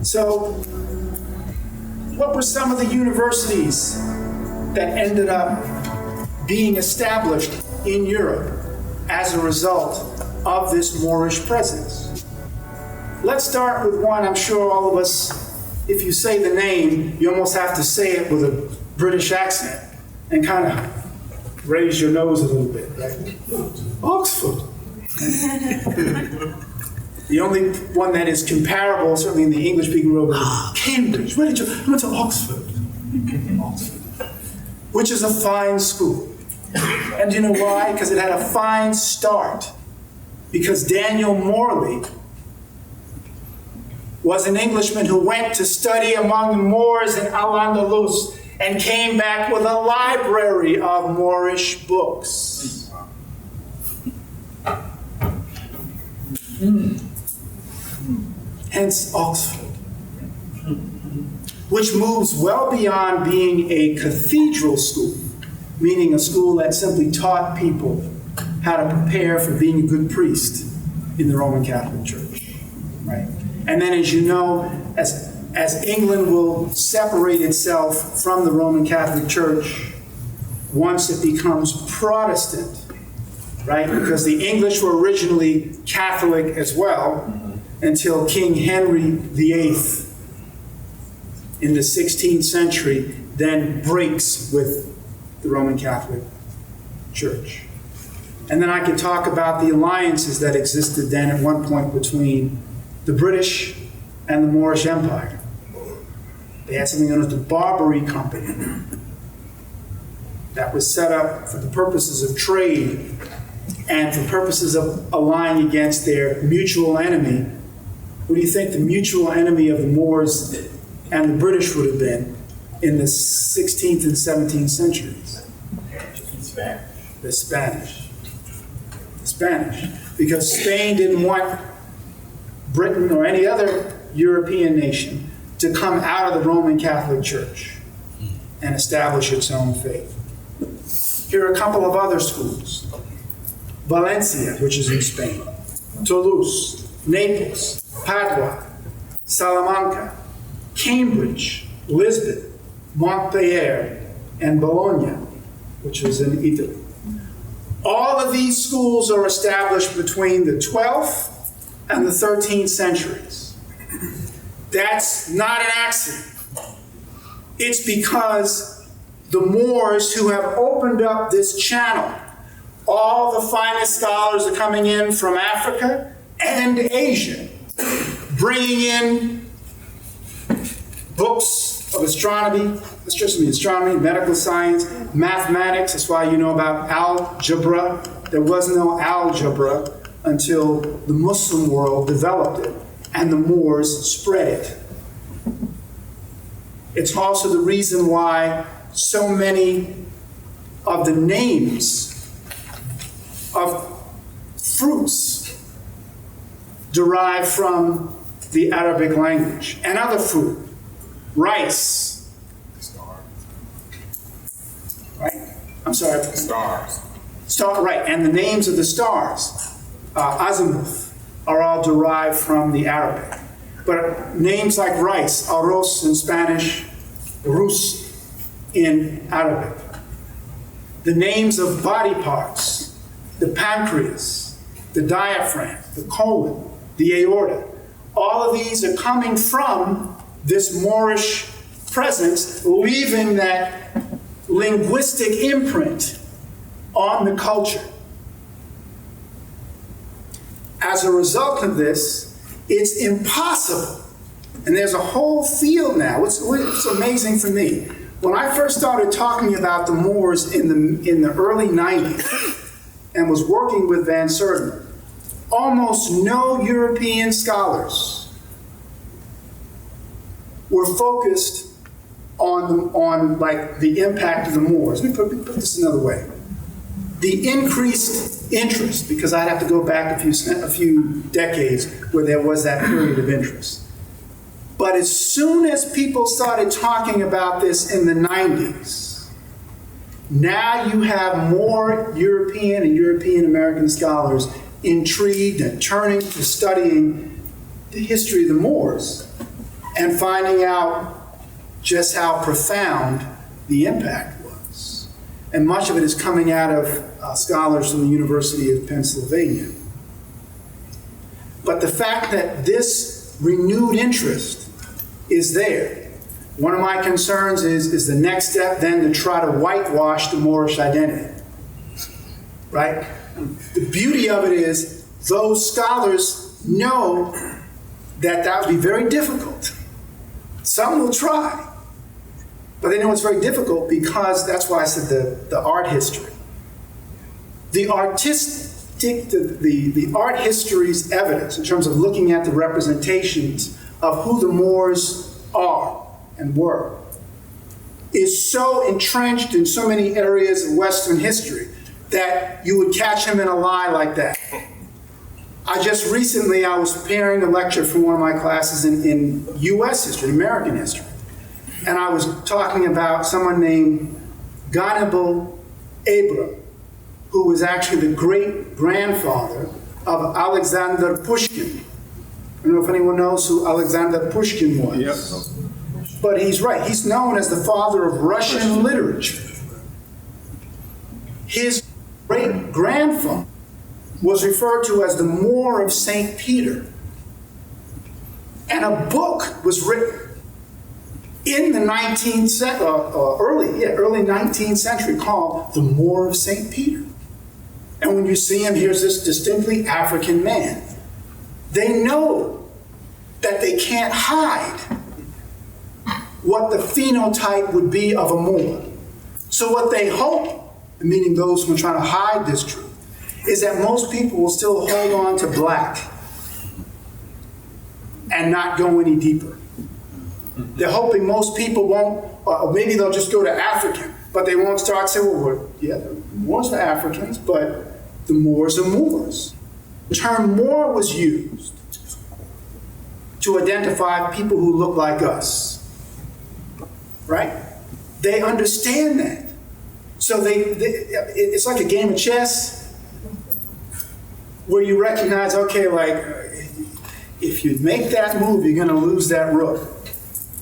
So, what were some of the universities that ended up being established in Europe as a result of this Moorish presence? Let's start with one I'm sure all of us, if you say the name, you almost have to say it with a British accent and kind of raise your nose a little bit, right? Oxford. The only one that is comparable, certainly in the English-speaking world, is Cambridge. Where did you? I went to Oxford. Oxford. Which is a fine school. And do you know why? Because it had a fine start. Because Daniel Morley was an Englishman who went to study among the Moors in Al-Andalus and came back with a library of Moorish books. Hence Oxford, which moves well beyond being a cathedral school, meaning a school that simply taught people how to prepare for being a good priest in the Roman Catholic Church, right? And then, as you know, as England will separate itself from the Roman Catholic Church once it becomes Protestant, right? Because the English were originally Catholic as well until King Henry VIII in the 16th century then breaks with the Roman Catholic Church. And then I could talk about the alliances that existed then at one point between the British and the Moorish Empire. They had something known as the Barbary Company that was set up for the purposes of trade and for purposes of allying against their mutual enemy. What do you think the mutual enemy of the Moors and the British would have been in the 16th and 17th centuries? The Spanish. The Spanish. Because Spain didn't want Britain or any other European nation to come out of the Roman Catholic Church and establish its own faith. Here are a couple of other schools. Valencia, which is in Spain, Toulouse, Naples, Padua, Salamanca, Cambridge, Lisbon, Montpellier, and Bologna, which is in Italy. All of these schools are established between the 12th and the 13th centuries. That's not an accident. It's because the Moors who have opened up this channel, all the finest scholars are coming in from Africa and Asia, bringing in books of astronomy, medical science, mathematics. That's why you know about algebra. There was no algebra until the Muslim world developed it and the Moors spread it. It's also the reason why so many of the names of fruits derive from the Arabic language and other fruit. Rice. Right? I'm sorry. Stars. Right, and the names of the stars, azimuth, are all derived from the Arabic. But names like rice, arroz in Spanish, rus in Arabic. The names of body parts, the pancreas, the diaphragm, the colon, the aorta, all of these are coming from this Moorish presence, leaving that linguistic imprint on the culture. As a result of this, it's impossible. And there's a whole field now. What's amazing for me, when I first started talking about the Moors in the early 90s and was working with Van Sertima, almost no European scholars were focused on like the impact of the Moors. Let me put this another way. The increased interest, because I'd have to go back a few decades where there was that period of interest. But as soon as people started talking about this in the 90s, now you have more European and European American scholars intrigued and turning to studying the history of the Moors. and finding out just how profound the impact was. And much of it is coming out of scholars from the University of Pennsylvania. But the fact that this renewed interest is there, one of my concerns is the next step then to try to whitewash the Moorish identity, right? The beauty of it is those scholars know that that would be very difficult. Some will try, but they know it's very difficult because that's why I said the art history. The art history's evidence in terms of looking at the representations of who the Moors are and were is so entrenched in so many areas of Western history that you would catch him in a lie like that. I was preparing a lecture for one of my classes in U.S. history, American history. And I was talking about someone named Gannibal Abram, who was actually the great-grandfather of Alexander Pushkin. I don't know if anyone knows who Alexander Pushkin was. Yep. But he's right. He's known as the father of Russian literature. His great-grandfather was referred to as the Moor of St. Peter. And a book was written in the early 19th century called The Moor of St. Peter. And when you see him, here's this distinctly African man. They know that they can't hide what the phenotype would be of a Moor. So what they hope, meaning those who are trying to hide this truth, is that most people will still hold on to black and not go any deeper. They're hoping most people won't, or maybe they'll just go to African, but they won't start saying, well, yeah, the Moors are Africans, but the Moors are Moors. The term Moor was used to identify people who look like us, right? They understand that. So it's like a game of chess where you recognize, okay, like, if you make that move, you're gonna lose that rook,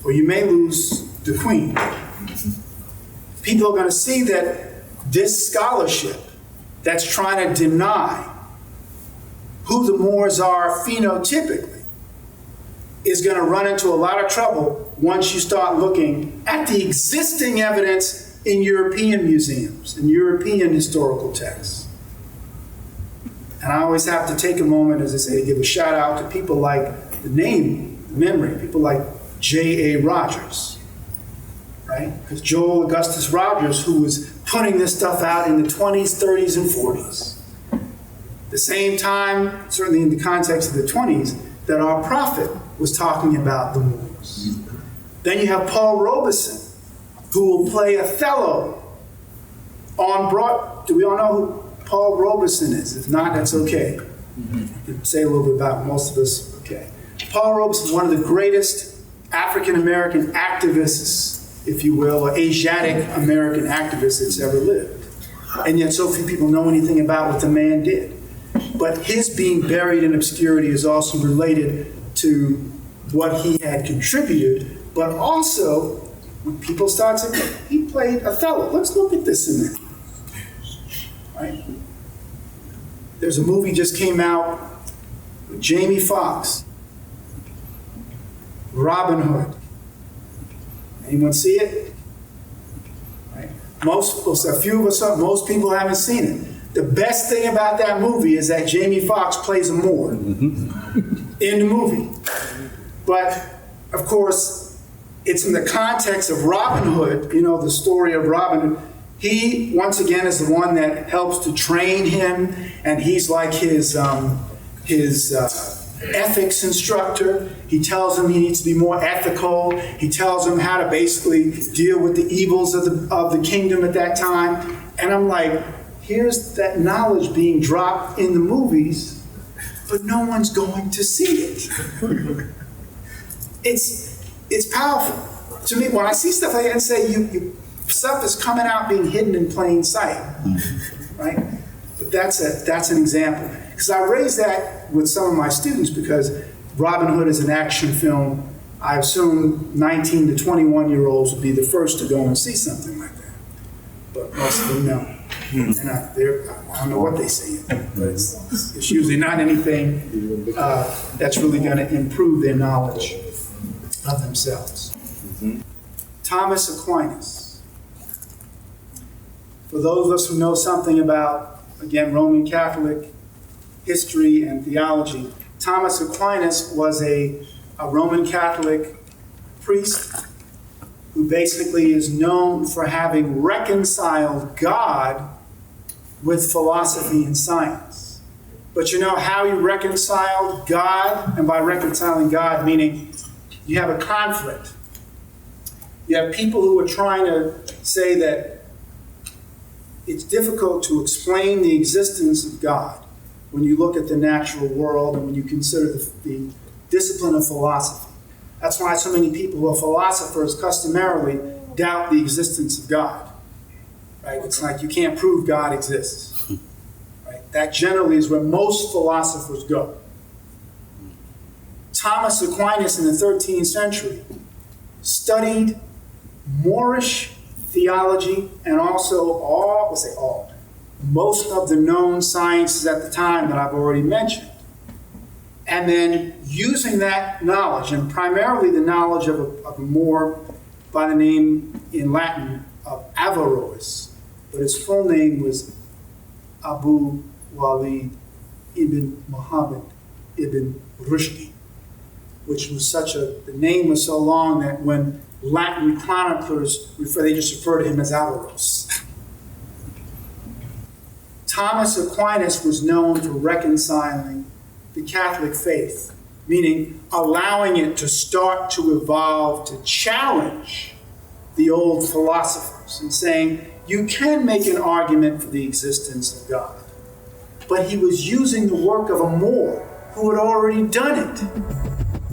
or you may lose the queen. People are gonna see that this scholarship that's trying to deny who the Moors are phenotypically is gonna run into a lot of trouble once you start looking at the existing evidence in European museums and European historical texts. And I always have to take a moment, as I say, to give a shout out to people like people like J.A. Rogers, right? Because Joel Augustus Rogers, who was putting this stuff out in the 20s, 30s, and 40s. The same time, certainly in the context of the 20s, that our prophet was talking about the Moors. Then you have Paul Robeson, who will play Othello on Broadway. Do we all know who Paul Robeson is? If not, that's okay. I can say a little bit about most of us. Okay. Paul Robeson is one of the greatest African-American activists, if you will, or Asiatic American activists that's ever lived. And yet so few people know anything about what the man did. But his being buried in obscurity is also related to what he had contributed, but also when people start saying, he played Othello. Let's look at this in there. Right? There's a movie just came out with Jamie Foxx, Robin Hood. Anyone see it? Right? A few of us, most people haven't seen it. The best thing about that movie is that Jamie Foxx plays a Moor in the movie. But, of course, it's in the context of Robin Hood, you know, the story of Robin Hood. He, once again, is the one that helps to train him, and he's like his ethics instructor. He tells him he needs to be more ethical. He tells him how to basically deal with the evils of the kingdom at that time. And I'm like, here's that knowledge being dropped in the movies, but no one's going to see it. It's powerful. To me, when I see stuff like that and say, stuff is coming out being hidden in plain sight, right? But that's an example. Because I raise that with some of my students because Robin Hood is an action film I assume 19 to 21-year-olds would be the first to go and see something like that. But most of them know. And I don't know what they see, but it's usually not anything that's really going to improve their knowledge of themselves. Thomas Aquinas. For those of us who know something about, again, Roman Catholic history and theology, Thomas Aquinas was a Roman Catholic priest who basically is known for having reconciled God with philosophy and science. But you know how he reconciled God? And by reconciling God, meaning you have a conflict. You have people who are trying to say that it's difficult to explain the existence of God when you look at the natural world and when you consider the discipline of philosophy. That's why so many people who are philosophers customarily doubt the existence of God. Right? It's like you can't prove God exists. Right? That generally is where most philosophers go. Thomas Aquinas in the 13th century studied Moorish theology and also most of the known sciences at the time that I've already mentioned. And then using that knowledge, and primarily the knowledge of a Moor by the name in Latin of Averroes, but his full name was Abu Walid ibn Muhammad ibn Rushdie, which was the name was so long that when Latin chroniclers they just refer to him as Averroes. Thomas Aquinas was known for reconciling the Catholic faith, meaning allowing it to start to evolve, to challenge the old philosophers and saying, you can make an argument for the existence of God. But he was using the work of a Moor who had already done it.